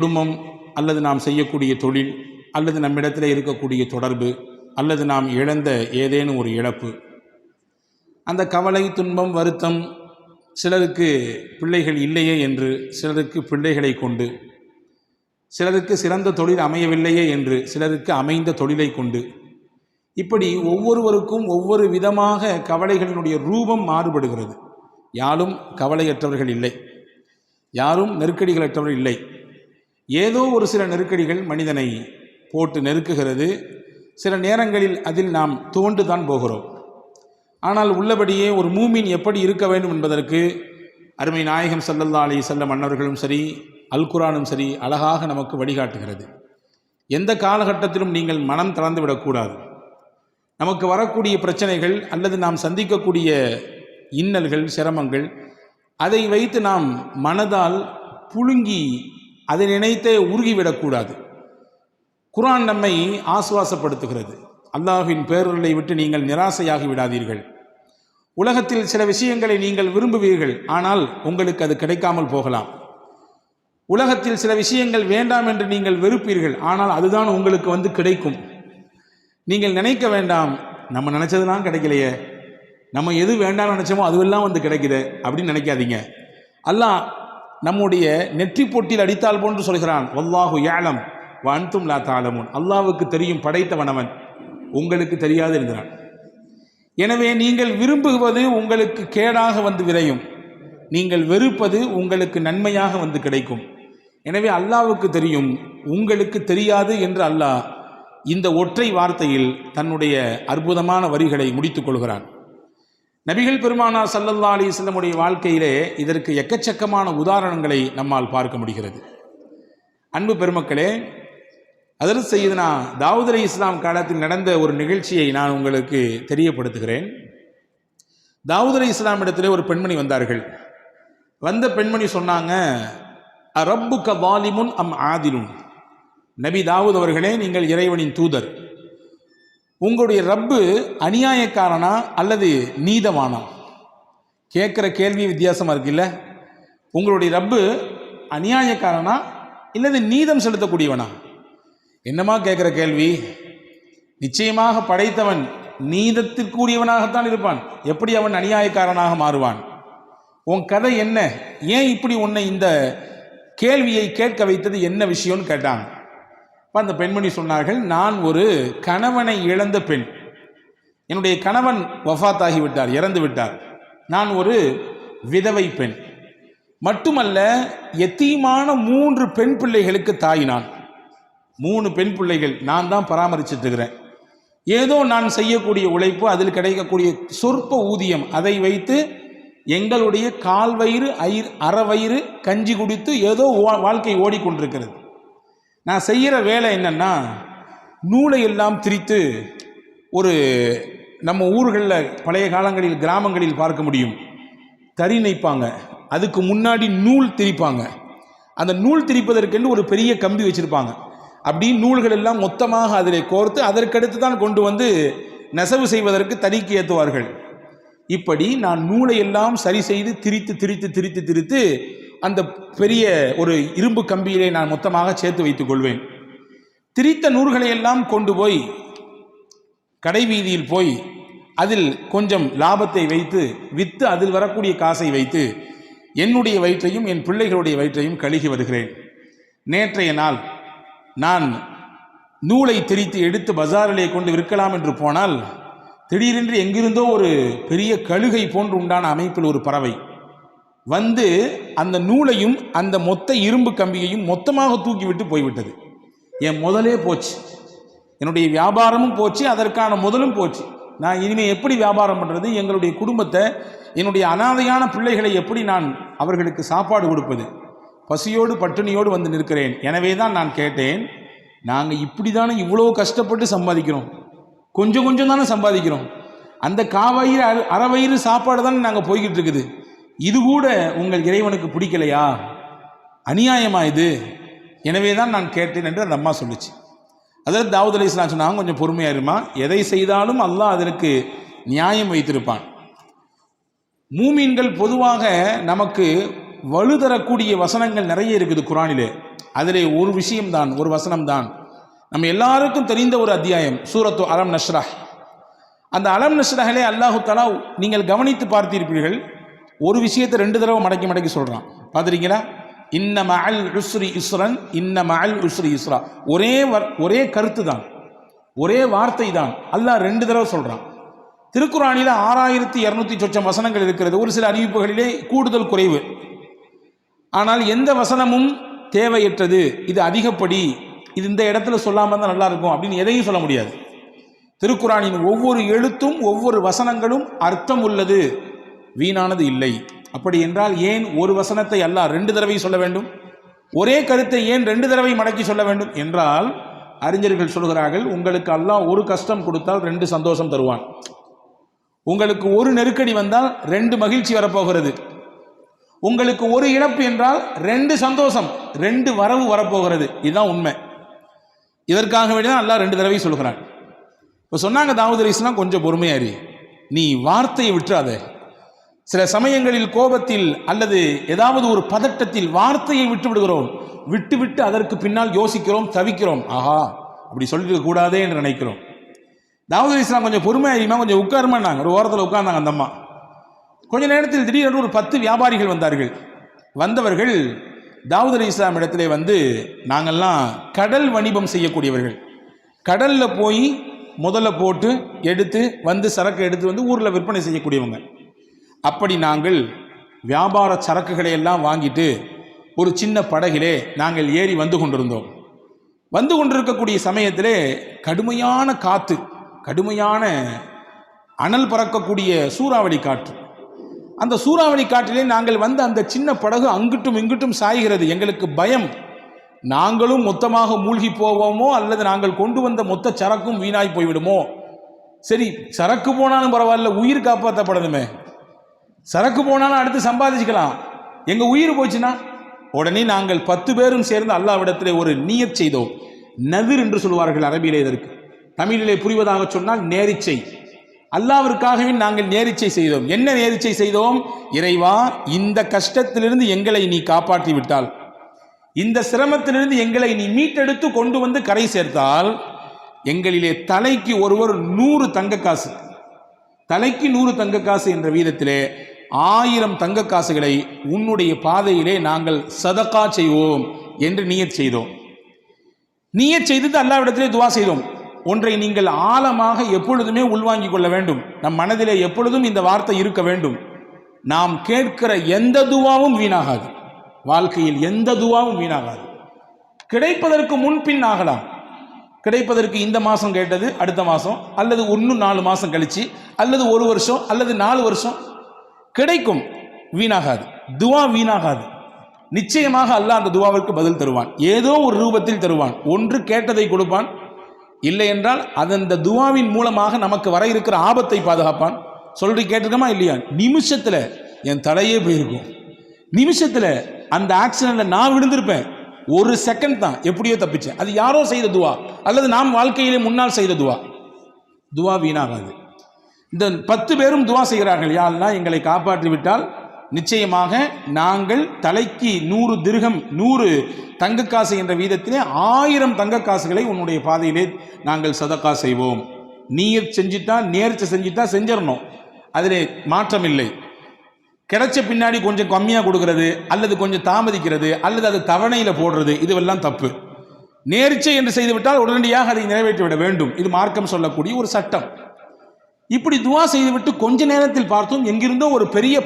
குடும்பம் அல்லது நாம் செய்யக்கூடிய தொழில் அல்லது நம்மிடத்தில் இருக்கக்கூடிய தொடர்பு அல்லது நாம் இழந்த ஏதேனும் ஒரு இழப்பு, அந்த கவலை, துன்பம், வருத்தம், சிலருக்கு பிள்ளைகள் இல்லையே என்று, சிலருக்கு பிள்ளைகளை கொண்டு, சிலருக்கு சிறந்த தொழில் அமையவில்லையே என்று, சிலருக்கு அமைந்த தொழிலை கொண்டு, இப்படி ஒவ்வொருவருக்கும் ஒவ்வொரு விதமாக கவலைகளினுடைய ரூபம் மாறுபடுகிறது. யாரும் கவலையற்றவர்கள் இல்லை, யாரும் நெருக்கடிகளற்றவர்கள் இல்லை. ஏதோ ஒரு சில நெருக்கடிகள் மனிதனை போட்டு நெருக்குகிறது. சில நேரங்களில் அதில் நாம் துவண்டுதான் போகிறோம். ஆனால் உள்ளபடியே ஒரு மூமின் எப்படி இருக்க வேண்டும் என்பதற்கு அருமை நாயகம் ஸல்லல்லாஹு அலைஹி வஸல்லம் அன்னவர்களும் சரி, அல் குர்ஆனும் சரி அழகாக நமக்கு வழிகாட்டுகிறது. எந்த காலகட்டத்திலும் நீங்கள் மனம் தளர்ந்து விடக்கூடாது. நமக்கு வரக்கூடிய பிரச்சனைகள் அல்லது நாம் சந்திக்கக்கூடிய இன்னல்கள், சிரமங்கள், அதை வைத்து நாம் மனதால் புழுங்கி அதை நினைத்தே உருகிவிடக்கூடாது. குர்ஆன் நம்மை ஆசுவாசப்படுத்துகிறது. அல்லாஹ்வின் பேரருளை விட்டு நீங்கள் நிராசையாகி விடாதீர்கள். உலகத்தில் சில விஷயங்களை நீங்கள் விரும்புவீர்கள், ஆனால் உங்களுக்கு அது கிடைக்காமல் போகலாம். உலகத்தில் சில விஷயங்கள் வேண்டாம் என்று நீங்கள் வெறுப்பீர்கள், ஆனால் அதுதான் உங்களுக்கு கிடைக்கும். நீங்கள் நினைக்க வேண்டாம், நம்ம நினைச்சதுலாம் கிடைக்கலையே, நம்ம எது வேண்டாம்னு நினைச்சோமோ அதுவெல்லாம் கிடைக்குது அப்படின்னு நினைக்காதீங்க. அல்லாஹ் நம்முடைய நெற்றி பொட்டில் அடித்தால் போன்று சொல்கிறான், வல்லாஹு யஅலம் வ அன்தும் லா தஅலமூன். அல்லாஹ்வுக்கு தெரியும், படைத்தவன் அவன், உங்களுக்கு தெரியாது என்கிறான். எனவே நீங்கள் விரும்புவது உங்களுக்கு கேடாக விரையும், நீங்கள் வெறுப்பது உங்களுக்கு நன்மையாக கிடைக்கும். எனவே அல்லாஹ்வுக்கு தெரியும், உங்களுக்கு தெரியாது என்று அல்லாஹ் இந்த ஒற்றை வார்த்தையில் தன்னுடைய அற்புதமான வரிகளை முடித்துக் கொள்கிறான். நபிகள் பெருமானார் ஸல்லல்லாஹு அலைஹி வஸல்லம் உடைய வாழ்க்கையிலே இதற்கு எக்கச்சக்கமான உதாரணங்களை நம்மால் பார்க்க முடிகிறது. அன்பு பெருமக்களே, ஹஜ்ரத் சய்யிதுனா தாவூத் அலைஹிஸ்ஸலாம் காலத்தில் நடந்த ஒரு நிகழ்ச்சியை நான் உங்களுக்கு தெரியப்படுத்துகிறேன். தாவூத் அலைஹிஸ்ஸலாம் இடத்திலே ஒரு பெண்மணி வந்தார்கள். வந்த பெண்மணி சொன்னாங்க, ரப்புக வாலிமுன் அம் ஆதிலுன். நபி தாவூத் அவர்களே, நீங்கள் இறைவனின் தூதர், உங்களுடைய ரப்பு அநியாயக்காரனா அல்லது நீதமானா? கேட்குற கேள்வி வித்தியாசமாக இருக்குல்ல. உங்களுடைய ரப்பு அநியாயக்காரனா இல்லது நீதம் செலுத்தக்கூடியவனா? என்னமா கேட்குற கேள்வி? நிச்சயமாக படைத்தவன் நீதத்திற்குரியவனாகத்தான் இருப்பான். எப்படி அவன் அநியாயக்காரனாக மாறுவான்? உன் கதை என்ன? ஏன் இப்படி உன்னை இந்த கேள்வியை கேட்க வைத்தது என்ன விஷயம்னு கேட்டாங்க. அந்த பெண்மணி சொன்னார்கள், நான் ஒரு கணவனை இழந்த பெண். என்னுடைய கணவன் வஃபாத் ஆகிவிட்டார், இறந்து விட்டார். நான் ஒரு விதவை பெண். மட்டுமல்ல, யத்தீமான 3 பெண் பிள்ளைகளுக்கு தாய். நான் 3 பெண் பிள்ளைகள் நான் தான் பராமரிச்சுட்டு இருக்கிறேன். ஏதோ நான் செய்யக்கூடிய உழைப்பு, அதில் கிடைக்கக்கூடிய சொற்ப ஊதியம், அதை வைத்து எங்களுடைய கால்வயிறு அறவயிறு கஞ்சி குடித்து ஏதோ வாழ்க்கை ஓடிக்கொண்டிருக்கிறது. நான் செய்கிற வேலை என்னன்னா, நூலை எல்லாம் திரித்து, ஒரு நம்ம ஊர்களில் பழைய காலங்களில் கிராமங்களில் பார்க்க முடியும், தறி நெய்ப்பாங்க, அதுக்கு முன்னாடி நூல் திரிப்பாங்க. அந்த நூல் திரிப்பதற்கென்று ஒரு பெரிய கம்பி வச்சுருப்பாங்க. அப்படி நூல்கள் எல்லாம் மொத்தமாக அதில் கோர்த்து அதற்கடுத்து தான் கொண்டு நெசவு செய்வதற்கு தறிக்கு ஏற்றுவார்கள். இப்படி நான் நூலை எல்லாம் சரி செய்து திரித்து திரித்து திரித்து திரித்து அந்த பெரிய ஒரு இரும்பு கம்பியிலே நான் மொத்தமாக சேர்த்து வைத்துக் கொள்வேன். திரித்த நூல்களை எல்லாம் கொண்டு போய் கடை வீதியில் போய் அதில் கொஞ்சம் லாபத்தை வைத்து விற்று அதில் வரக்கூடிய காசை வைத்து என்னுடைய வயிற்றையும் என் பிள்ளைகளுடைய வயிற்றையும் கழுகி வருகிறேன். நேற்றைய நாள் நான் நூலை திரித்து எடுத்து பஜாரிலே கொண்டு விற்கலாம் என்று போனால், திடீரென்று எங்கிருந்தோ ஒரு பெரிய கழுகை போன்று உண்டான அமைப்பில் ஒரு பறவை அந்த நூலையும் அந்த மொத்த இரும்பு கம்பியையும் மொத்தமாக தூக்கிவிட்டு போய்விட்டது. என் முதலே போச்சு, என்னுடைய வியாபாரமும் போச்சு, அதற்கான முதலும் போச்சு. நான் இனிமேல் எப்படி வியாபாரம் பண்ணுறது? எங்களுடைய குடும்பத்தை, என்னுடைய அனாதையான பிள்ளைகளை எப்படி நான் அவர்களுக்கு சாப்பாடு கொடுப்பது? பசியோடு பட்டினியோடு நிற்கிறேன். எனவே தான் நான் கேட்டேன், நாங்கள் இப்படி தானே இவ்வளோ கஷ்டப்பட்டு சம்பாதிக்கிறோம், கொஞ்சம் கொஞ்சம் தானே சம்பாதிக்கிறோம், அந்த காவயிறு அறவயிறு சாப்பாடு தானே நாங்கள் போய்கிட்டு இருக்குது, இது கூட உங்கள் இறைவனுக்கு பிடிக்கலையா? அநியாயமா இது? எனவே தான் நான் கேட்டேன் என்று அந்த அம்மா சொல்லிச்சு. அதாவது தாவூத் அலைஹிஸ்ஸலாம் சொன்னாங்க, கொஞ்சம் பொறுமையாக இருமா, எதை செய்தாலும் அல்லாஹ் அதற்கு நியாயம் வைத்திருப்பான். மூமீன்கள் பொதுவாக நமக்கு வலு தரக்கூடிய வசனங்கள் நிறைய இருக்குது குர்ஆனிலே. அதிலே ஒரு விஷயம்தான், ஒரு வசனம்தான், நம்ம எல்லாருக்கும் தெரிந்த ஒரு அத்தியாயம் சூரத்து அலம் நஷ்ரஹ். அந்த அலம் நஷ்ரஹிலே அல்லாஹு தஆலா நீங்கள் கவனித்து பார்த்திருப்பீர்கள், ஒரு விஷயத்தை 2 தடவை மடக்கி மடக்கி சொல்கிறான். பார்த்துருக்கீங்களா? இன்ன மஅல் உஸ்ரி யுஸ்ரன், இன்ன மஅல் உஸ்ரி யுஸ்ரா. ஒரே கருத்து தான், ஒரே வார்த்தை தான், அல்லாஹ் 2 தடவை சொல்கிறான். திருக்குர்ஆனில் 6200 சொச்சம் வசனங்கள் இருக்கிறது. ஒரு சில அறிவிப்புகளிலே கூடுதல் குறைவு. ஆனால் எந்த வசனமும் தேவையற்றது, இது அதிகப்படி, இது இந்த இடத்துல சொல்லாமல் தான் நல்லா இருக்கும் அப்படின்னு எதையும் சொல்ல முடியாது. திருக்குர்ஆனின் ஒவ்வொரு எழுத்தும் ஒவ்வொரு வசனங்களும் அர்த்தம் உள்ளது, வீணானது இல்லை. அப்படி என்றால் ஏன் ஒரு வசனத்தை அல்லாஹ் 2 தடவை சொல்ல வேண்டும்? ஒரே கருத்தை ஏன் 2 தடவை மடக்கி சொல்ல வேண்டும் என்றால், அறிஞர்கள் சொல்கிறார்கள், உங்களுக்கு அல்லாஹ் ஒரு கஷ்டம் கொடுத்தால் 2 சந்தோஷம் தருவான். உங்களுக்கு ஒரு நெருக்கடி வந்தால் 2 மகிழ்ச்சி வரப்போகிறது. உங்களுக்கு ஒரு இழப்பு என்றால் 2 சந்தோஷம், 2 வரவு வரப்போகிறது. இதுதான் உண்மை. இதற்காக வேண்டிதான் அல்லாஹ் 2 தடவை சொல்கிறான். இப்போ சொன்னாங்க தாவூத் அலைஹிஸ்ஸலாம், கொஞ்சம் பொறுமையாரி, நீ வார்த்தையை விட்டுறாத. சில சமயங்களில் கோபத்தில் அல்லது ஏதாவது ஒரு பதட்டத்தில் வார்த்தையை விட்டு விடுகிறோம், விட்டு அதற்கு பின்னால் யோசிக்கிறோம், தவிக்கிறோம், ஆஹா அப்படி சொல்லிட்டு கூடாதே என்று நினைக்கிறோம். தாவூத் அலைஹிஸ்ஸலாம் கொஞ்சம் பொறுமையாரிமா, கொஞ்சம் உட்காருமான்னாங்க. ஒரு ஓரத்தில் உட்கார்ந்தாங்க அந்த அம்மா. கொஞ்ச நேரத்தில் திடீரென்று ஒரு 10 வியாபாரிகள் வந்தார்கள். வந்தவர்கள் தாவூத் அலைஹிஸ்ஸலாம் இடத்திலே வந்து, நாங்கள்லாம் கடல் வணிபம் செய்யக்கூடியவர்கள், கடலில் போய் முதல்ல போட்டு எடுத்து வந்து சரக்கு எடுத்து வந்து ஊரில் விற்பனை செய்யக்கூடியவங்க. அப்படி நாங்கள் வியாபார சரக்குகளை எல்லாம் வாங்கிட்டு ஒரு சின்ன படகிலே நாங்கள் ஏறி வந்து கொண்டிருந்தோம். வந்து கொண்டிருக்கக்கூடிய சமயத்திலே கடுமையான காற்று, கடுமையான அனல் பறக்கக்கூடிய சூறாவளி காற்று. அந்த சூறாவளி காற்றிலே நாங்கள் வந்து அந்த சின்ன படகு அங்கிட்டும் இங்கிட்டும் சாய்கிறது. எங்களுக்கு பயம், நாங்களும் மொத்தமாக மூழ்கி போவோமோ அல்லது நாங்கள் கொண்டு வந்த மொத்த சரக்கும் வீணாய் போய்விடுமோ. சரி, சரக்கு போனாலும் பரவாயில்ல, உயிர் காப்பாற்றப்படணுமே. சரக்கு போனாலும் அடுத்து சம்பாதிச்சுக்கலாம், எங்க உயிர் போச்சுன்னா. உடனே நாங்கள் 10 பேரும் சேர்ந்து அல்லாஹ்விடத்திலே ஒரு நியத் செய்தோம். நதிர் என்று சொல்வார்கள் அரபியிலே. இதற்கு தமிழிலே புரிவதாக சொன்னால் நேரிச்சை. அல்லாஹ்விற்காகவே நாங்கள் நேரிச்சை செய்தோம். என்ன நேரிச்சை செய்தோம்? இறைவா, இந்த கஷ்டத்திலிருந்து எங்களை நீ காப்பாற்றி விட்டால், இந்த சிரமத்திலிருந்து எங்களை நீ மீட்டெடுத்து கொண்டு வந்து கரை சேர்த்தால், எங்களிலே தலைக்கு ஒருவர் 100 தங்க காசு, தலைக்கு 100 தங்க காசு என்ற வீதத்திலே 1000 தங்க காசுகளை உன்னுடைய பாதையிலே நாங்கள் சதகா செய்வோம் என்று நியத் செய்தோம். நியத் செய்து அல்லாஹ்விடத்திலே துவா செய்தோம். ஒன்றை நீங்கள் ஆழமாக எப்பொழுதுமே உள்வாங்கிக் கொள்ள வேண்டும். நம் மனதிலே எப்பொழுதும் இந்த வார்த்தை இருக்க வேண்டும். நாம் கேட்கிற எந்த துவாவும் வீணாகாது. வாழ்க்கையில் எந்த துவாவும் வீணாகாது. கிடைப்பதற்கு முன்பின் ஆகலாம். கிடைப்பதற்கு இந்த மாதம் கேட்டது அடுத்த மாதம், அல்லது இன்னும் 4 மாதம் கழிச்சு, அல்லது 1 வருஷம், அல்லது 4 வருஷம் கிடைக்கும். வீணாகாது, துவா வீணாகாது. நிச்சயமாக அல்லாஹ் அந்த துவாவிற்கு பதில் தருவான். ஏதோ ஒரு ரூபத்தில் தருவான். ஒன்று கேட்டதை கொடுப்பான், இல்லை என்றால் அந்த துவாவின் மூலமாக நமக்கு வர இருக்கிற ஆபத்தை பாதுகாப்பான். சொல்லி கேட்டிருக்கோமா இல்லையா? நிமிஷத்தில் என் தலையே போயிருக்கும். நிமிஷத்தில் அந்த ஆக்சிடென்ட்ல நான் விழுந்திருப்பேன். 1 செகண்ட் தான், எப்படியோ தப்பிச்சேன். அது யாரோ செய்த துவா அல்லது நாம் வாழ்க்கையிலே முன்னால் செய்த துவா. துவா வீணாகாது. இந்த 10 பேரும் துவா செய்கிறார்கள், யா அல்லாஹ் எங்களை காப்பாற்றி விட்டால் நிச்சயமாக நாங்கள் தலைக்கு 100 திர்ஹம், 100 தங்க காசு என்ற வீதத்திலே 1000 தங்க காசுகளை உன்னுடைய பாதையிலே நாங்கள் சதகா செய்வோம். நீயத் செஞ்சிட்டா, நேர்ச்சி செஞ்சிட்டா செஞ்சிடணும், அதிலே மாற்றம் இல்லை. கிடைச்ச பின்னாடி கொஞ்சம் கம்மியாக கொடுக்கறது, அல்லது கொஞ்சம் தாமதிக்கிறது, அல்லது அது தவணையில் போடுறது, இதுவெல்லாம் தப்பு. நேர்ச்சை என்று செய்துவிட்டால் உடனடியாக அதை நிறைவேற்றிவிட வேண்டும். இது மார்க்கம் சொல்லக்கூடிய ஒரு சட்டம். இப்படி துவா செய்துவிட்டு கொஞ்ச நேரத்தில் பார்த்தோம், எங்கிருந்தோ ஒரு பெரிய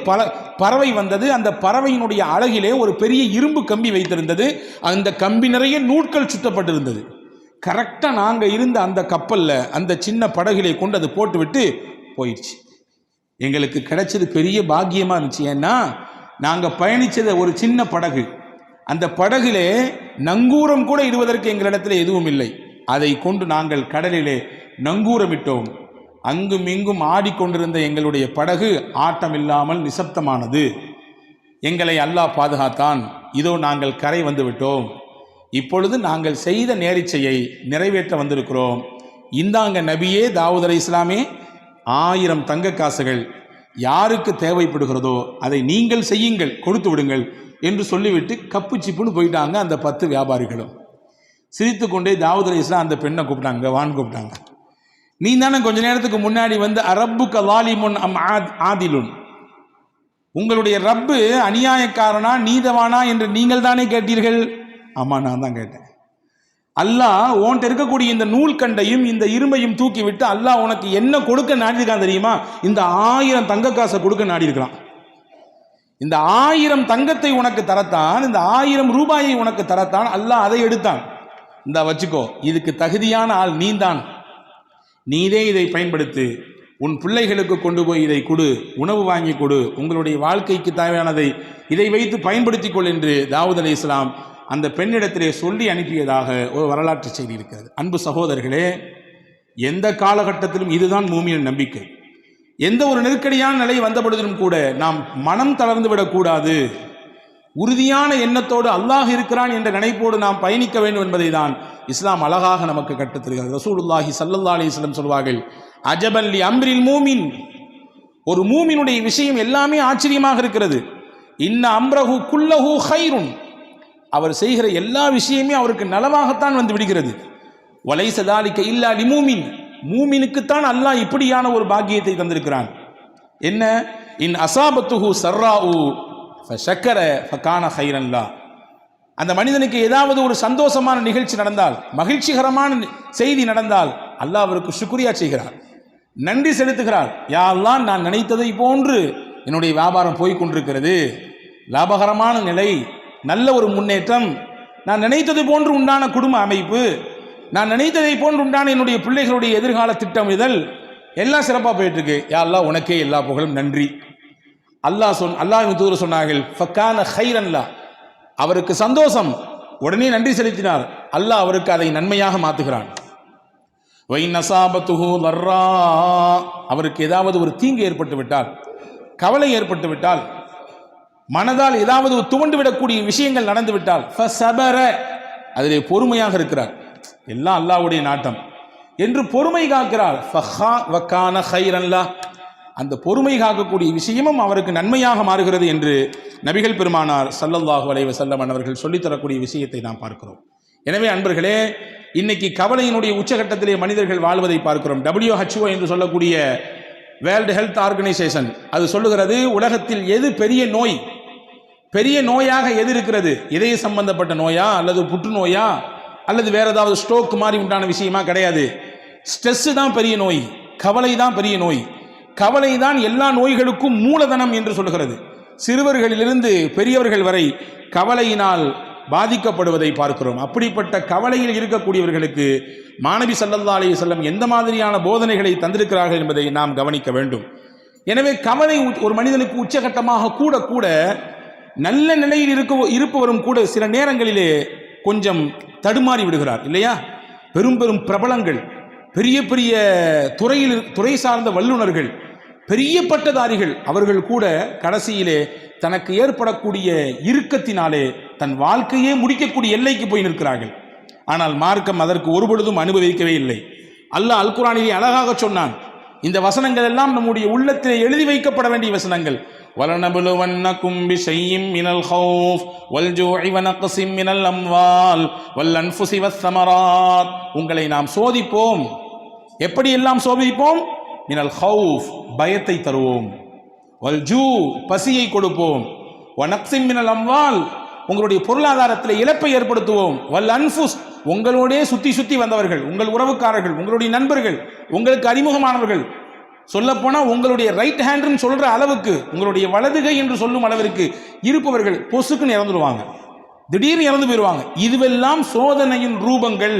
பறவை வந்தது. அந்த பறவையினுடைய அழகிலே ஒரு பெரிய இரும்பு கம்பி வைத்திருந்தது. அந்த கம்பி நிறைய நூட்கள் சுற்றப்பட்டிருந்தது. கரெக்டாக நாங்கள் இருந்த அந்த கப்பலில், அந்த சின்ன படகிலே கொண்டு அது போட்டுவிட்டு போயிடுச்சு. எங்களுக்கு கிடைச்சது பெரிய பாக்கியமாக இருந்துச்சு. ஏன்னா நாங்கள் பயணித்தது ஒரு சின்ன படகு. அந்த படகிலே நங்கூரம் கூட இடுவதற்கு எங்களிடத்தில் எதுவும் இல்லை. அதை கொண்டு நாங்கள் கடலிலே நங்கூரமிட்டோம். அங்கும் இங்கும் ஆடிக்கொண்டிருந்த எங்களுடைய படகு ஆட்டமில்லாமல் நிசப்தமானது. எங்களை அல்லாஹ் பாதுகாத்தான். இதோ நாங்கள் கரை வந்து விட்டோம். இப்பொழுது நாங்கள் செய்த நேரிச்சையை நிறைவேற்ற வந்திருக்கிறோம். இந்தாங்க நபியே தாவூத் அலைஹிஸ்ஸலாமே, 1000 தங்க காசுகள் யாருக்கு தேவைப்படுகிறதோ அதை நீங்கள் செய்யுங்கள், கொடுத்து விடுங்கள். என்று சொல்லிவிட்டு கப்பு சிப்புன்னு போயிட்டாங்க அந்த 10 வியாபாரிகளும். சிரித்து கொண்டே தாவூத் அலைஹிஸ்ஸலாம் அந்த பெண்ணை கூப்பிட்டாங்க, வான்னு கூப்பிட்டாங்க. நீ தானே கொஞ்ச நேரத்துக்கு முன்னாடி வந்து அரப்புக்க லாலிமுன் அம் ஆதிலுன், உங்களுடைய ரப்பு அநியாயக்காரனா நீதவானா என்று நீங்கள் தானே கேட்டீர்கள். ஆமா, நான் தான் கேட்டேன். அல்லாஹ் உன்கிட்ட இருக்கக்கூடிய இந்த நூல் கண்டையும் இந்த இரும்பையும் தூக்கி விட்டு அல்லாஹ் உனக்கு என்ன கொடுக்க நாடிருக்கான் தெரியுமா? இந்த 1000 தங்க காசை கொடுக்க நாடி இருக்கலாம். இந்த 1000 தங்கத்தை உனக்கு தரத்தான், இந்த 1000 ரூபாயை உனக்கு தரத்தான் அல்லாஹ் அதை எடுத்தான். இந்த வச்சுக்கோ, இதுக்கு தகுதியான ஆள் நீதான், நீதே இதை பயன்படுத்து, உன் பிள்ளைகளுக்கு கொண்டு போய் இதை கொடு, உணவு வாங்கி கொடு, உங்களுடைய வாழ்க்கைக்கு தேவையானதை இதை வைத்து பயன்படுத்திக் கொள் என்று தாவூத் அலைஹிஸ்ஸலாம் அந்த பெண்ணிடத்திலே சொல்லி அனுப்பியதாக ஒரு வரலாற்று செய்தி இருக்கிறது. அன்பு சகோதரர்களே, எந்த காலகட்டத்திலும் இதுதான் மூமியின் நம்பிக்கை. எந்த ஒரு நெருக்கடியான நிலை வந்த பொழுதிலும் கூட நாம் மனம் தளர்ந்து விடக்கூடாது. உறுதியான எண்ணத்தோடு அல்லாஹ் இருக்கிறான் என்ற நினைப்போடு நாம் பயணிக்க வேண்டும் என்பதை தான் இஸ்லாம் அழகாக நமக்கு கற்றுத்தருகிறது. ரசூலுல்லாஹி ஸல்லல்லாஹு அலைஹி வஸல்லம் சொல்வார்கள், அஜபன் லி அம்ரில் மூமின், ஒரு மூமினுடைய விஷயம் எல்லாமே ஆச்சரியமாக இருக்கிறது. இன்ன அம்ரஹு குல்லஹு கைருன், அவர் செய்கிற எல்லா விஷயமே அவருக்கு நலமாகத்தான் வந்து விடுகிறது. வலைஸ தாலிக இல்லா லிமூமின், மூமினுக்குத்தான் அல்லாஹ் இப்படியான ஒரு பாக்கியத்தை தந்திருக்கிறான். என்ன? இன் அசாபத்துஹு சர்ராஉ ஃபஷக்கர ஃபகான கைரன் லா, அந்த மனிதனுக்கு ஏதாவது ஒரு சந்தோஷமான நிகழ்ச்சி நடந்தால், மகிழ்ச்சிகரமான செய்தி நடந்தால் அல்லாஹ் அவருக்கு சுக்ரியா செய்கிறார், நன்றி செலுத்துகிறார். யா அல்லாஹ், நான் நினைத்ததை போன்று என்னுடைய வியாபாரம் போய்கொண்டிருக்கிறது, லாபகரமான நிலை, நல்ல ஒரு முன்னேற்றம், நான் நினைத்தது போன்று உண்டான குடும்ப அமைப்பு, நான் நினைத்ததை போன்று உண்டான என்னுடைய பிள்ளைகளுடைய எதிர்கால திட்டமிடுதல் எல்லாம் சிறப்பாக போயிட்டு இருக்கு. யா அல்லாஹ், உனக்கே எல்லா புகழும், நன்றி. அல்லாஹ்வின் தூதர் சொன்னார்கள், ஃபகான கைரன் லா, அவருக்கு சந்தோஷம், உடனே நன்றி செலுத்தினார், அல்லாஹ் அவருக்கு அதை நன்மையாக மாற்றுகிறான். வைன் அஸாபத்துஹு லர்ரா, அவருக்கு ஏதாவது ஒரு தீங்கு ஏற்பட்டு விட்டால், கவலை ஏற்பட்டு விட்டால், மனதால் ஏதாவது துவண்டு விடக்கூடிய விஷயங்கள் நடந்து விட்டால், ஃபஸபர, அதிலே பொறுமையாக இருக்கிறார், எல்லாம் அல்லாஹ்வுடைய நாட்டம் என்று பொறுமை காக்கிறார். ஃபகான கைரன் லா, அந்த பொறுமை காக்கக்கூடிய விஷயமும் அவருக்கு நன்மையாக மாறுகிறது என்று நபிகள் பெருமானார் ஸல்லல்லாஹு அலைஹி வஸல்லம் அவர்கள் சொல்லித்தரக்கூடிய விஷயத்தை நாம் பார்க்கிறோம். எனவே அன்பர்களே, இன்னைக்கு கவலையினுடைய உச்சகட்டத்திலே மனிதர்கள் வாழ்வதை பார்க்கிறோம். WHO என்று சொல்லக்கூடிய வேர்ல்டு ஹெல்த் ஆர்கனைசேஷன் அது சொல்லுகிறது, உலகத்தில் எது பெரிய நோய், பெரிய நோயாக எது இருக்கிறது, இதய சம்பந்தப்பட்ட நோயா அல்லது புற்றுநோயா அல்லது வேற ஏதாவது ஸ்ட்ரோக் மாதிரி உண்டான விஷயமா? கிடையாது. ஸ்ட்ரெஸ் தான் பெரிய நோய், கவலை தான் பெரிய நோய். கவலை தான் எல்லா நோய்களுக்கும் மூலதனம் என்று சொல்லுகிறது. சிறுவர்களிலிருந்து பெரியவர்கள் வரை கவலையினால் பாதிக்கப்படுவதை பார்க்கிறோம். அப்படிப்பட்ட கவலையில் இருக்கக்கூடியவர்களுக்கு மாநபி ஸல்லல்லாஹு அலைஹி வஸல்லம் எந்த மாதிரியான போதனைகளை தந்திருக்கிறார்கள் என்பதை நாம் கவனிக்க வேண்டும். எனவே கவலை ஒரு மனிதனுக்கு உச்சகட்டமாக கூட கூட நல்ல நிலையில் இருப்பவரும் கூட சில நேரங்களிலே கொஞ்சம் தடுமாறி விடுகிறார் இல்லையா? பெரும் பெரும் பிரபலங்கள், பெரிய பெரிய துறை சார்ந்த வல்லுநர்கள், பெரிய பட்டதாரிகள், அவர்கள் கூட கடைசியிலே தனக்கு ஏற்படக்கூடிய இறுக்கத்தினாலே தன் வாழ்க்கையே முடிக்கக்கூடிய எல்லைக்கு போய் நிற்கிறார்கள். ஆனால் மார்க்கம் அதற்கு ஒருபொழுதும் அனுபவிக்கவே இல்லை. அல்லாஹ் அல் குர்ஆனிலே அழகாக சொன்னான். இந்த வசனங்கள் எல்லாம் நம்முடைய உள்ளத்திலே எழுதி வைக்கப்பட வேண்டிய வசனங்கள். வலனபுலுவன்னகும் பிஷைஇம் மினல் ஹௌஃப் வல்ஜூஇ வனக்ஸிம் மினல் அம்வால் வல்அன்ஃபுஸி வஸ்ஸமராத், உங்களை நாம் சோதிப்போம். எப்படி எல்லாம் சோதிப்போம்? மினல் ஹௌஃப், பயத்தை தருவோம், வல்ஜூ, பசியை கொடுப்போம், வனக்ஸிம் மினல் அம்வால், உங்களுடைய பொருளாதாரத்தில் இழப்பை ஏற்படுத்துவோம், வல் அன்ஃபுஸ், உங்களோடே சுத்தி வந்தவர்கள், உங்கள் உறவுக்காரர்கள், உங்களுடைய நண்பர்கள், உங்களுக்கு அறிமுகமானவர்கள், சொல்லப்போனால் உங்களுடைய ரைட் ஹேண்ட்னு சொல்ற அளவுக்கு, உங்களுடைய வலதுகை என்று சொல்லும் அளவிற்கு இருப்பவர்கள் பொசுக்குன்னு இறந்துடுவாங்க, திடீர்னு இறந்து போயிடுவாங்க. இதுவெல்லாம் சோதனையின் ரூபங்கள்.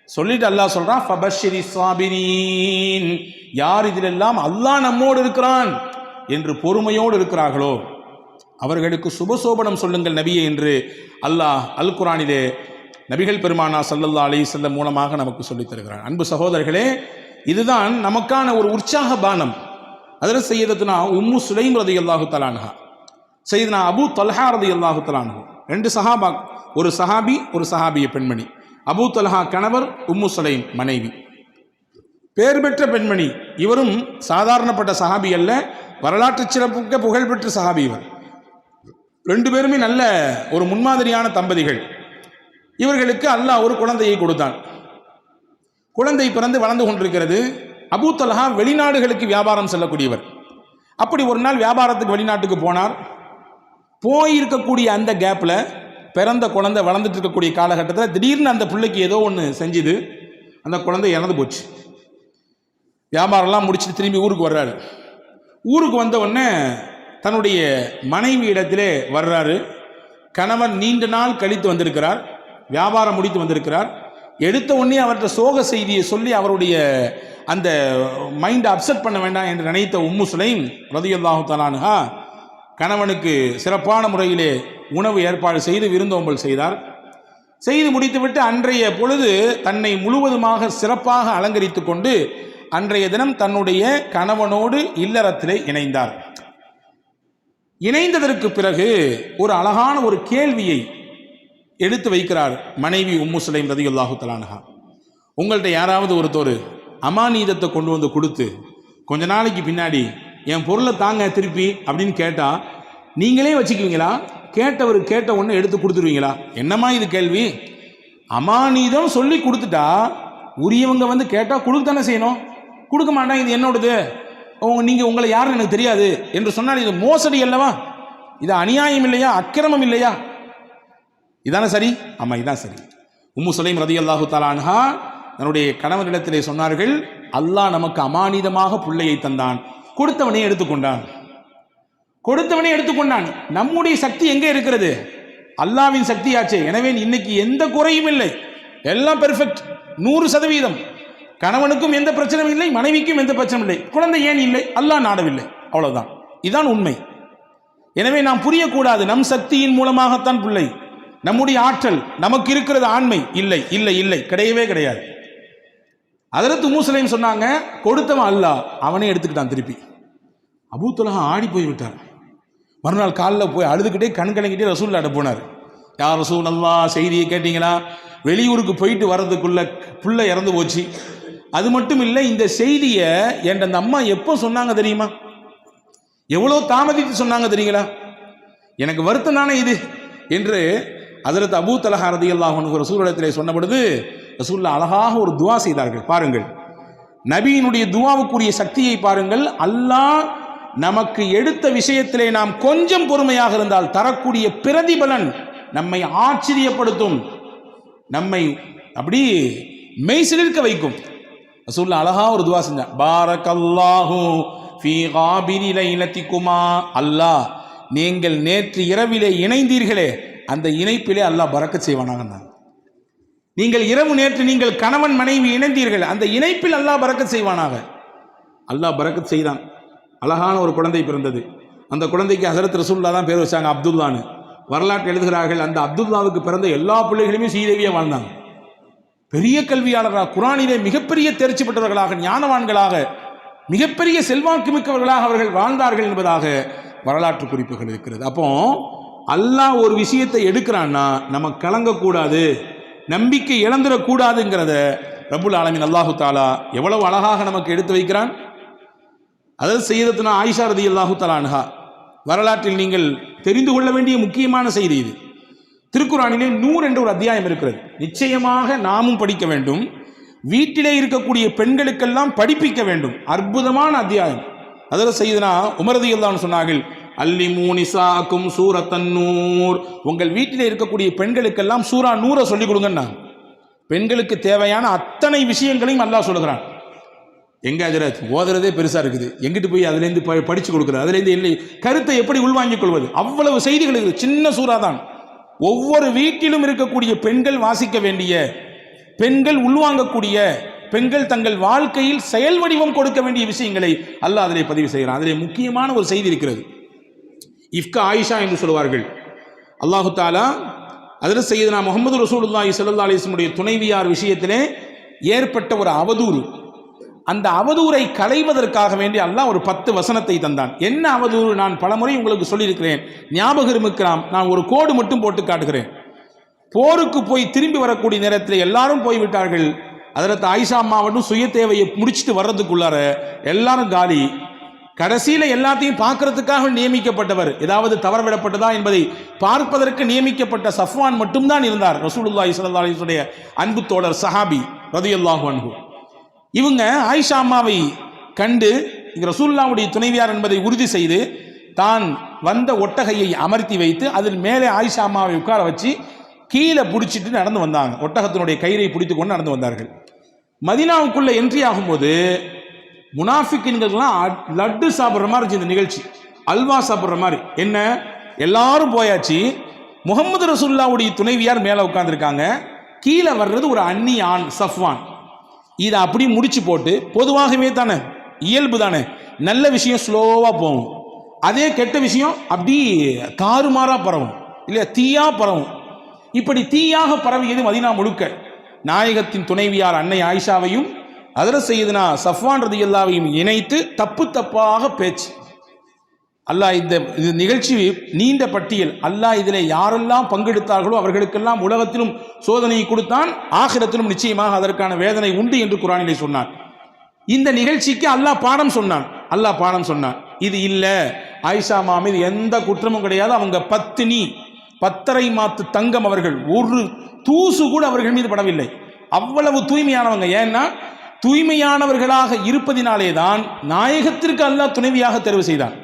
சொல்லிட்டு அல்லாஹ் சொல்றான், ஃபபஷ்ஷிரி ஸாபிரீன், யார் இதிலெல்லாம் அல்லாஹ் நம்மோடு இருக்கிறான் என்று பொறுமையோடு இருக்கிறார்களோ அவர்களுக்கு சுபசோபனம் சொல்லுங்கள் நபியே என்று அல்லாஹ் அல் குர்ஆனிலே நபிகள் பெருமானா ஸல்லல்லாஹு அலைஹி வஸல்லம் மூலமாக நமக்கு சொல்லித் தருகிறான். அன்பு சகோதரர்களே, இதுதான் நமக்கான ஒரு உற்சாக பானம். அதில் சையதத்துனா உம்மு சுலைம் ரலியல்லாஹு தஆலா அன்ஹா, சையதுனா அபூ தல்ஹா ரலியல்லாஹு தஆலா அன்ஹு, ரெண்டு சஹாபா, ஒரு சஹாபி ஒரு சஹாபிய பெண்மணி. அபூ தல்ஹா கணவர், உம்மு சுலைம் மனைவி, பேர் பெற்ற பெண்மணி. இவரும் சாதாரணப்பட்ட சஹாபி அல்ல, வரலாற்று சிறப்புக்க புகழ்பெற்ற சஹாபி. இவர் ரெண்டு பேருமே நல்ல ஒரு முன்மாதிரியான தம்பதிகள். இவர்களுக்கு அல்லாஹ் ஒரு குழந்தையை கொடுத்தான். குழந்தை பிறந்து வளர்ந்து கொண்டிருக்கிறது. அபூ தல்ஹா வெளிநாடுகளுக்கு வியாபாரம் செல்லக்கூடியவர். அப்படி ஒரு நாள் வியாபாரத்துக்கு வெளிநாட்டுக்கு போனார். போயிருக்கக்கூடிய அந்த கேப்பில் பிறந்த குழந்தை வளர்ந்துட்டு இருக்கக்கூடிய காலகட்டத்தில் திடீர்னு அந்த பிள்ளைக்கு ஏதோ ஒன்று செஞ்சுது. அந்த குழந்தை இறந்து போச்சு. வியாபாரம்லாம் முடிச்சுட்டு திரும்பி ஊருக்கு வர்றாரு. ஊருக்கு வந்த உடனே தன்னுடைய மனைவி இடத்திலே வர்றாரு. கணவன் நீண்ட நாள் கழித்து வந்திருக்கிறார், வியாபாரம் முடித்து வந்திருக்கிறார். எடுத்த உடனே அவர்கிட்ட சோக செய்தியை சொல்லி அவருடைய அந்த மைண்டை அப்செட் பண்ண வேண்டாம் என்று நினைத்த உம்மு சுலைம் ரலியல்லாஹு தஆலா அன்ஹா கணவனுக்கு சிறப்பான முறையிலே உணவு ஏற்பாடு செய்து விருந்தோம்பல் செய்தார். செய்து முடித்துவிட்டு அன்றைய பொழுது தன்னை முழுவதுமாக சிறப்பாக அலங்கரித்து கொண்டு அன்றைய தினம் தன்னுடைய கணவனோடு இல்லறத்திலே இணைந்தார். இணைந்ததற்கு பிறகு ஒரு அழகான ஒரு கேள்வியை எடுத்து வைக்கிறார் மனைவி உம்மு சுலைம் ரலியல்லாஹு தஆலா அன்ஹா. உங்கள்கிட்ட யாராவது ஒருத்தர் அமானீதத்தை கொண்டு வந்து கொடுத்து கொஞ்ச நாளைக்கு பின்னாடி என் பொருளை தாங்க திருப்பி அப்படின்னு கேட்டால் நீங்களே வச்சுக்குவீங்களா? கேட்டவர் கேட்ட ஒன்று எடுத்து கொடுத்துருவீங்களா? என்னம்மா இது கேள்வி? அமானீதம் சொல்லி கொடுத்துட்டா உரியவங்க வந்து கேட்டால் கொடுக்க தானே செய்யணும். கொடுக்க மாட்டாங்க, இது என்னோடது, நீங்கள் உங்களை யாருன்னு எனக்கு தெரியாது என்று சொன்னால் இது மோசடி அல்லவா? இது அநியாயம் இல்லையா? அக்கிரமம் இல்லையா? இதானே சரி? ஆமாம், இதான் சரி. உம்மு சுலைம் ரலியல்லாஹு தஆலா அன்ஹா தன்னுடைய கணவனிடத்திலே சொன்னார்கள், அல்லாஹ் நமக்கு அமானிதமாக பிள்ளையை தந்தான், கொடுத்தவனே எடுத்துக்கொண்டான். கொடுத்தவனே எடுத்துக்கொண்டான். நம்முடைய சக்தி எங்கே இருக்கிறது? அல்லாவின் சக்தியாச்சே. எனவே இன்னைக்கு எந்த குறையும் இல்லை, எல்லாம் பெர்ஃபெக்ட், 100%. கணவனுக்கும் எந்த பிரச்சனையும் இல்லை, மனைவிக்கும் எந்த பிரச்சனையும் இல்லை. குழந்தை ஏன் இல்லை? அல்லாஹ் நாடவில்லை, அவ்வளவுதான். இதுதான் உண்மை. எனவே நாம் புரியக்கூடாது நம் சக்தியின் மூலமாகத்தான் பிள்ளை, நம்முடைய ஆற்றல், நமக்கு இருக்கிறது ஆண்மை. இல்லை இல்லை இல்லை, கிடையவே கிடையாது. ஹஜ்ரத் உம்மு சுலைம் சொன்னாங்க, கொடுத்தவன் அல்லாஹ், அவனே எடுத்துக்கிட்டான் திருப்பி. அபூ தல்ஹா ஆடி போய் விட்டார். மறுநாள் காலில் போய் அழுதுகிட்டே கண் கலங்கிட்டே ரசூலுல்லாஹ்ட்ட போனார். யார் ரசூலல்லாஹ், செய்தியை கேட்டீங்களா? வெளியூருக்கு போயிட்டு வர்றதுக்குள்ள பிள்ளை இறந்து போச்சு. அது மட்டும் இல்லை, இந்த செய்தியை என் அந்த அம்மா எப்போ சொன்னாங்க தெரியுமா? எவ்வளோ தாமதித்து சொன்னாங்க தெரியுங்களா? எனக்கு வருத்தம் தானே இது என்று ஹஜ்ரத் அபூ தல்ஹா ரலியல்லாஹு அன்ஹு ரசூலுல்லாஹ்விடத்திலே சொன்ன பொழுது ரசூலுல்லாஹ் அழகாக ஒரு துஆ செய்தார்கள். பாருங்கள், நபியினுடைய துஆவுக்குரிய சக்தியை பாருங்கள். அல்லாஹ் நமக்கு எடுத்த விஷயத்திலே நாம் கொஞ்சம் பொறுமையாக இருந்தால் தரக்கூடிய பிரதிபலன் நம்மை ஆச்சரியப்படுத்தும், நம்மை அப்படி மெய்சிலிர்க்க வைக்கும். ரசூலுல்லாஹ் அழகா ஒரு துஆ செஞ்சாங்க. பாரக்கல்லாஹு ஃபீ காபிரி லைலத்திகுமா, அல்லாஹ் நீங்கள் நேற்று இரவிலே இணைந்தீர்களே அந்த இணைப்பிலே அல்லாஹ் பரக்கத் செய்வானாக. நீங்கள் இரவு நேற்று நீங்கள் கணவன் மனைவி இணைந்தீர்கள், அந்த இணைப்பில் அல்லாஹ் பரக்கத் செய்வானாக. அல்லாஹ் பரக்கத் செய்தான். அழகான ஒரு குழந்தை பிறந்தது. அந்த குழந்தைக்கு ஹஜ்ரத் ரசூலுல்லாஹ் தான் பேர் வச்சாங்க, அப்துல்லான்னு. வரலாற்று எழுதுகிறார்கள், அந்த அப்துல்லாவுக்கு பிறந்த எல்லா பிள்ளைகளுமே சீதேவியாக வாழ்ந்தாங்க. பெரிய கல்வியாளராக, குர்ஆனிலே மிகப்பெரிய தேர்ச்சி பெற்றவர்களாக, ஞானவான்களாக, மிகப்பெரிய செல்வாக்கு மிக்கவர்களாக அவர்கள் வாழ்ந்தார்கள் என்பதாக வரலாற்று குறிப்புகள் இருக்கிறது. அப்போ அல்லாஹ் ஒரு விஷயத்தை எடுக்கிறான்னா நம்ம கலங்கக்கூடாது, நம்பிக்கை இழந்துடக்கூடாதுங்கிறத ரப்புல் ஆலமீன் அல்லாஹு தாலா எவ்வளவு அழகாக நமக்கு எடுத்து வைக்கிறான். அதாவது சய்யிதத்துனா ஆயிஷா ரலியல்லாஹு தஆலா அன்ஹா வரலாற்றில் நீங்கள் தெரிந்து கொள்ள வேண்டிய முக்கியமான செய்தி இது. திருக்குர்ஆனிலே நூர் என்ற ஒரு அத்தியாயம் இருக்கிறது. நிச்சயமாக நாமும் படிக்க வேண்டும், வீட்டிலே இருக்கக்கூடிய பெண்களுக்கெல்லாம் படிப்பிக்க வேண்டும். அற்புதமான அத்தியாயம். அதில் சய்யிதனா உமர் ரலியல்லாஹு அன்ஹு சொன்னார்கள், அல்லிமூ நிசாக்கும் சூரத்தன் நூர், உங்கள் வீட்டிலே இருக்கக்கூடிய பெண்களுக்கெல்லாம் சூரா நூரை சொல்லிக் கொடுங்கன்னா. பெண்களுக்கு தேவையான அத்தனை விஷயங்களையும் அல்லாஹ் சொல்லுகிறான். எங்க ஹஜ்ரத் ஓதுறதே பெருசா இருக்குது, எங்கிட்டு போய் அதுலேருந்து படிச்சு கொடுக்குறது, அதுலேருந்து இல்லை கருத்தை எப்படி உள்வாங்கிக் கொள்வது, அவ்வளவு செய்திகள் இருக்குது. சின்ன சூறா தான். ஒவ்வொரு வீட்டிலும் இருக்கக்கூடிய பெண்கள் வாசிக்க வேண்டிய, பெண்கள் உள்வாங்கக்கூடிய, பெண்கள் தங்கள் வாழ்க்கையில் செயல் வடிவம் கொடுக்க வேண்டிய விஷயங்களை அல்லாஹ் அதிலே பதிவு செய்கிறான். அதிலே முக்கியமான ஒரு செய்தி இருக்கிறது. இஃப்க ஆயிஷா என்று சொல்வார்கள். அல்லாஹு தாலா ஹஜ்ரத் சய்யிதுனா முஹம்மது ரசூலுல்லாஹி ஸல்லல்லாஹு அலைஹி வஸல்லம் உடைய துணைவியார் விஷயத்திலே ஏற்பட்ட ஒரு அவதூறு, அந்த அவதூறை களைவதற்காக வேண்டி அல்லாஹ் ஒரு 10 வசனத்தை தந்தான். என்ன அவதூறு? நான் பலமுறை உங்களுக்கு சொல்லியிருக்கிறேன், ஞாபகம் இருக்கலாம். நான் ஒரு கோடு மட்டும் போட்டு காட்டுகிறேன். போருக்கு போய் திரும்பி வரக்கூடிய நேரத்தில் எல்லாரும் போய்விட்டார்கள். ஹஜ்ரத் ஆயிஷா அம்மாவட்டும் சுய தேவையை முடிச்சுட்டு வர்றதுக்குள்ளார எல்லாரும் காலி. கடைசியில எல்லாத்தையும் பார்க்கறதுக்காக நியமிக்கப்பட்டவர், ஏதாவது தவறவிடப்பட்டதா என்பதை பார்ப்பதற்கு நியமிக்கப்பட்ட சஃப்வான் மட்டும்தான் இருந்தார். ரசூலுல்லாஹி ஸல்லல்லாஹு அலைஹி வஸல்லம் அன்பு தோழர் சஹாபி ரலியல்லாஹு அன்ஹு. இவங்க ஆயிஷா அம்மாவை கண்டு ரசூலுல்லாஹ்வுடைய துணைவியார் என்பதை உறுதி செய்து தான் வந்த ஒட்டகையை அமர்த்தி வைத்து அதில் மேலே ஆயிஷா அம்மாவை உட்கார வச்சு கீழே பிடிச்சிட்டு நடந்து வந்தாங்க. ஒட்டகத்தினுடைய கயிறை பிடித்து கொண்டு நடந்து வந்தார்கள். மதீனாவுக்குள்ள என்ட்ரி ஆகும்போது முனாஃபிக்கின்கள்லாம் லட்டு சாப்பிட்ற மாதிரி இருந்துச்சு. இந்த நிகழ்ச்சி அல்வா சாப்பிட்ற மாதிரி. என்ன, எல்லாரும் போயாச்சு, முகமது ரசூலுல்லாஹ்வுடைய துணைவியார் மேலே உட்கார்ந்துருக்காங்க, கீழே வர்றது ஒரு அந்நிய ஆண் சஃப்வான். இதை அப்படி முடிச்சு போட்டு, பொதுவாகவே தானே இயல்பு தானே, நல்ல விஷயம் ஸ்லோவாக போகும், அதே கெட்ட விஷயம் அப்படி தாறுமாறா பரவும் இல்லையா, தீயா பரவும். இப்படி தீயாக பரவியது மதீனா முழுக்க. நாயகத்தின் துணைவியார் அன்னை ஆயிஷாவையும் ஹஜ்ரத் சய்யிதுனா சஃப்வான் ரலியல்லாஹுவையும் இணைத்து தப்பு தப்பாக பேச்சு. அல்லாஹ் இந்த நிகழ்ச்சி நீண்ட பட்டியல். அல்லாஹ் இதில் யாரெல்லாம் பங்கெடுத்தார்களோ அவர்களுக்கெல்லாம் உலகத்திலும் சோதனையை கொடுத்தான், ஆகிரத்திலும் நிச்சயமாக அதற்கான வேதனை உண்டு என்று குர்ஆனிலே சொன்னான். இந்த நிகழ்ச்சிக்கு அல்லாஹ் பாடம் சொன்னான். இது இல்ல, ஆயிஷா அம்மா மீது எந்த குற்றமும் கிடையாது, அவங்க பத்தினி, 10.5 மாத்து தங்கம், அவர்கள் ஒரு தூசு கூட அவர்கள் மீது படவில்லை, அவ்வளவு தூய்மையானவங்க. ஏன்னா தூய்மையானவர்களாக இருப்பதினாலே தான் நாயகத்திற்கு அல்லாஹ் துணைவியாக தேர்வு செய்தான்,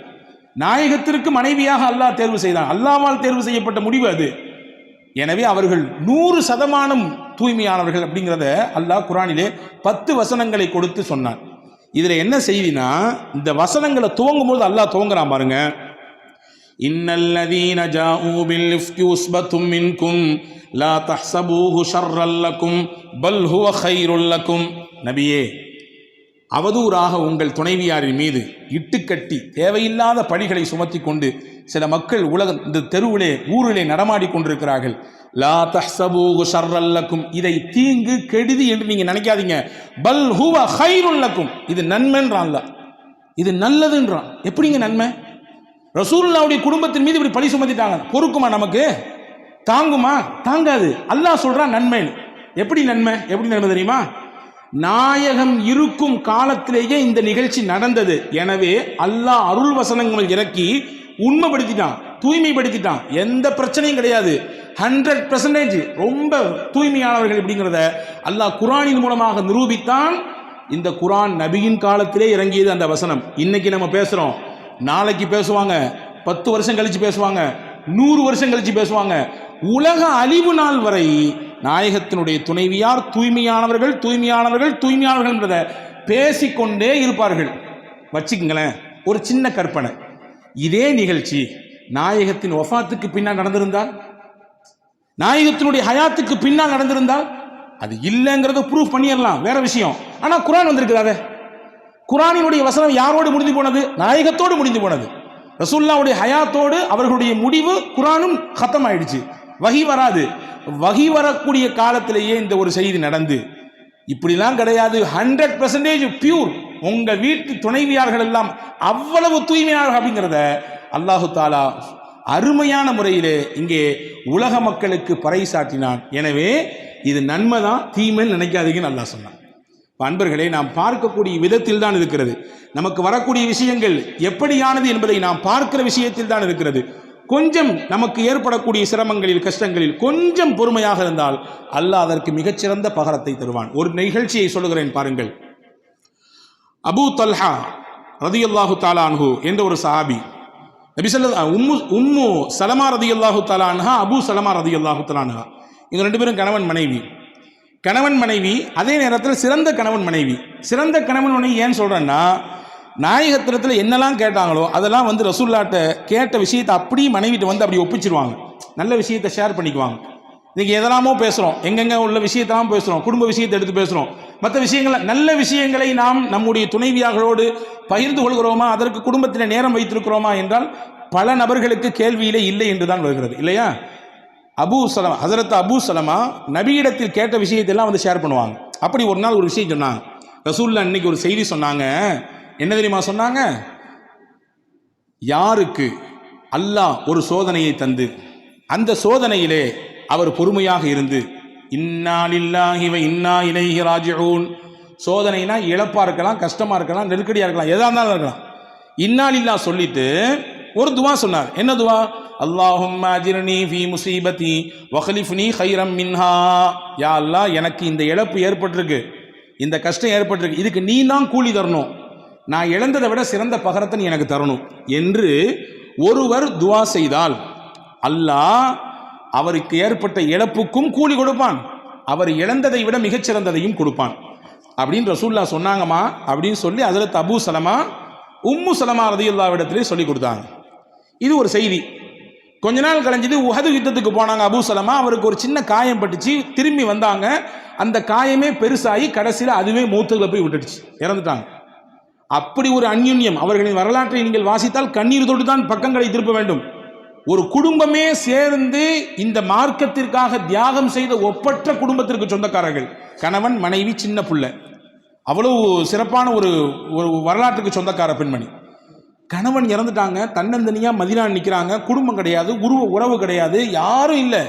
நாயகத்திற்கு மனைவியாக அல்லாஹ் தேர்வு செய்தான். அல்லாஹ்வால் தேர்வு செய்யப்பட்ட முடிவு அது. எனவே அவர்கள் 100% தூய்மையானவர்கள் அப்படிங்கிறத அல்லாஹ் குர்ஆனிலே 10 வசனங்களை கொடுத்து சொன்னான். இதுல என்ன செய்தினா, இந்த வசனங்களை துவங்கும் போது அல்லாஹ் துவங்குறான் பாருங்க. இன்னல்லதீன ஜாஊ பில் இஃப்கி உஸ்பத்தும் மின்கும் லா தஹ்ஸபூஹு ஷர்ரல் லக்கும் பல் ஹுவ கைருல் லக்கும். நபியே, அவதூறாக உங்கள் துணைவியாரின் மீது இட்டுக்கட்டி தேவையில்லாத பழிகளை சுமத்தி கொண்டு சில மக்கள் இந்த தெருவிலே ஊரிலே நடமாடி கொண்டிருக்கிறார்கள். லா தஹ்ஸபூஹு ஷர்ரல் லக்கும், இதை தீங்கு கெடுதி என்று நீங்க நினைக்காதீங்க. பல் ஹுவ கைருல் லக்கும், இது நன்மைன்றான், இது நல்லதுன்றான். எப்படிங்க நன்மை? ரசூலுல்லாஹ்வுடைய குடும்பத்தின் மீது இப்படி பழி சுமத்திட்டாங்க, பொறுக்குமா? நமக்கு தாங்குமா? தாங்காது. அல்லாஹ் சொல்றான் நன்மை. எப்படி நன்மை தெரியுமா? நாயகம் இருக்கும் காலத்திலேயே இந்த நிகழ்ச்சி நடந்தது. எனவே அல்லாஹ் அருள் வசனங்கள் இறக்கி உண்மைப்படுத்திட்டான், தூய்மைப்படுத்திட்டான். எந்த பிரச்சனையும் கிடையாது, 100% ரொம்ப தூய்மையானவர்கள் அப்படிங்கிறத அல்லாஹ் குர்ஆனின் மூலமாக நிரூபித்தான். இந்த குர்ஆன் நபியின் காலத்திலே இறங்கியது அந்த வசனம். இன்னைக்கு நம்ம பேசுறோம், நாளைக்கு பேசுவாங்க, 10 வருஷம் கழிச்சு பேசுவாங்க, 100 வருஷம் கழிச்சு பேசுவாங்க. உலக அழிவு நாள் வரை நாயகத்தினுடைய துணைவியார் தூய்மையானவர்கள் என்றதை பேசிக்கொண்டே இருப்பார்கள். வச்சுக்கங்களேன், ஒரு சின்ன கற்பனை. இதே நிகழ்ச்சி நாயகத்தின் வஃபாத்துக்கு பின்னால் நடந்திருந்தால், நாயகத்தினுடைய ஹயாத்துக்கு பின்னால் நடந்திருந்தால், அது இல்லைங்கிறத ப்ரூஃப் பண்ணிடலாம், வேற விஷயம். ஆனா குர்ஆன் வந்திருக்கிறாங்க. குர்ஆனினுடைய வசனம் யாரோடு முடிந்து போனது? நாயகத்தோடு முடிந்து போனது. ரசூலுல்லாஹ்வுடைய ஹயாத்தோடு அவர்களுடைய முடிவு குர்ஆனும் கத்தம் ஆயிடுச்சு. வஹி வராது. வஹி வரக்கூடிய காலத்திலேயே இந்த ஒரு செய்தி நடந்து, இப்படிலாம் கிடையாது, 100% பியூர், உங்க வீட்டு துணைவியார்கள் எல்லாம் அவ்வளவு தூய்மையானவர்கள் அப்படிங்கிறத அல்லாஹு தாலா அருமையான முறையிலே இங்கே உலக மக்களுக்கு பறைசாட்டினான். எனவே இது நன்மை தான், தீமைன்னு நினைக்காதீங்கன்னு அல்லாஹ் சொன்னான். அன்பர்களே, நாம் பார்க்கக்கூடிய விதத்தில் தான் இருக்கிறது. நமக்கு வரக்கூடிய விஷயங்கள் எப்படியானது என்பதை நாம் பார்க்கிற விஷயத்தில் தான் இருக்கிறது. கொஞ்சம் நமக்கு ஏற்படக்கூடிய சிரமங்களில், கஷ்டங்களில் கொஞ்சம் பொறுமையாக இருந்தால் அல்லாஹ் அதற்கு மிகச்சிறந்த பகரத்தை தருவான். ஒரு நிகழ்ச்சியை சொல்லுகிறேன் பாருங்கள். அபூ தல்ஹா ரலியல்லாஹு தஆலா அன்ஹு என்ற ஒரு சஹாபி, நபி ஸல்லல்லாஹு உம்மு சலமா ரலியல்லாஹு தஆலா அன்ஹா, அபூ சலமா ரலியல்லாஹு தஆலா அன்ஹா, இவங்க 2 பேரும் கணவன் மனைவி. அதே நேரத்தில் சிறந்த கணவன் மனைவி. சிறந்த கணவன் மனைவி ஏன் சொல்றேன்னா, நாயகத்திரத்தில் என்னெல்லாம் கேட்டாங்களோ அதெல்லாம் ரசூலுல்லாஹ்ட்ட கேட்ட விஷயத்தை அப்படியே மனைவிட்டு அப்படி ஒப்பிச்சிருவாங்க. நல்ல விஷயத்தை ஷேர் பண்ணிக்குவாங்க. இன்னைக்கு எதெல்லாமோ பேசுகிறோம், எங்கெங்க உள்ள விஷயத்தெல்லாம் பேசுகிறோம், குடும்ப விஷயத்தை எடுத்து பேசுகிறோம், மற்ற விஷயங்களை, நல்ல விஷயங்களை நாம் நம்முடைய துணைவியார்களோடு பகிர்ந்து கொள்கிறோமா, அதற்கு குடும்பத்தில் நேரம் வைத்திருக்கிறோமா என்றால் பல நபர்களுக்கு கேள்வியிலே இல்லை என்று தான் வருகிறது, இல்லையா? ஹஸரத் அபூ சலமா நபியிடத்தில் கேட்ட விஷயத்தெல்லாம் ஷேர் பண்ணுவாங்க. அப்படி ஒரு நாள் ஒரு விஷயம் சொன்னாங்க. ரசூலுல்லாஹ் இன்னைக்கு ஒரு செய்தி சொன்னாங்க. என்ன தெரியுமா சொன்னாங்க? யாருக்கு அல்லாஹ் ஒரு சோதனையை தந்து அந்த சோதனையிலே அவர் பொறுமையாக இருந்து, இன்னா லில்லாஹி வ இன்னா இலைஹி ராஜிஊன், சோதனைனா இழப்பா இருக்கலாம், கஷ்டமா இருக்கலாம், நெருக்கடியா இருக்கலாம், எதா இருந்தாலும் இருக்கலாம். இன்னாலில்லா சொல்லிட்டு ஒரு துவா சொன்னார். என்ன துவா? அல்லாஹும்ம அஜிர்னி ஃபீ முஸீபதி வக்லிஃப்னி கைரம் மின்ஹா. யா அல்லாஹ், எனக்கு இந்த இழப்பு ஏற்பட்டிருக்கு, இந்த கஷ்டம் ஏற்பட்டிருக்கு, இதுக்கு நீ தான் கூலி தரணும், நான் இழந்ததை விட சிறந்த பகரத்தை நீ எனக்கு தரணும் என்று ஒருவர் துவா செய்தால் அல்லாஹ் அவருக்கு ஏற்பட்ட இழப்புக்கும் கூலி கொடுப்பான், அவர் இழந்ததை விட மிகச்சிறந்ததையும் கொடுப்பான் அப்படின்னு ரசூலுல்லாஹ் சொன்னாங்கம்மா அப்படின்னு சொல்லி ஹஜ்ரத் அபூ சலமா உம்மு சலமா ரலியல்லாஹு இடத்திலே சொல்லி கொடுத்தாங்க. இது ஒரு செய்தி. கொஞ்ச நாள் கழிஞ்சது, உஹது யுத்தத்துக்கு போனாங்க அபூ சலமா. அவருக்கு ஒரு சின்ன காயம் பட்டுச்சு, திரும்பி வந்தாங்க, அந்த காயமே பெருசாகி கடைசியில் அதுவே மூத்துல போய் விட்டுடுச்சு, இறந்துட்டாங்க. அப்படி ஒரு அந்யுன்யம். அவர்களின் வரலாற்றை நீங்கள் வாசித்தால் கண்ணீர் தொட்டு தான் பக்கங்களை திருப்ப வேண்டும். ஒரு குடும்பமே சேர்ந்து இந்த மார்க்கத்திற்காக தியாகம் செய்த ஒப்பற்ற குடும்பத்திற்கு சொந்தக்காரர்கள், கணவன் மனைவி சின்ன பிள்ளை, அவ்வளவு சிறப்பான ஒரு வரலாற்றுக்கு சொந்தக்கார பெண்மணி. கணவன் இறந்துட்டாங்க, தன்னந்தனியா மதீனா நிற்கிறாங்க, குடும்பம் கிடையாது, உறவு கிடையாது, யாரும் இல்லை.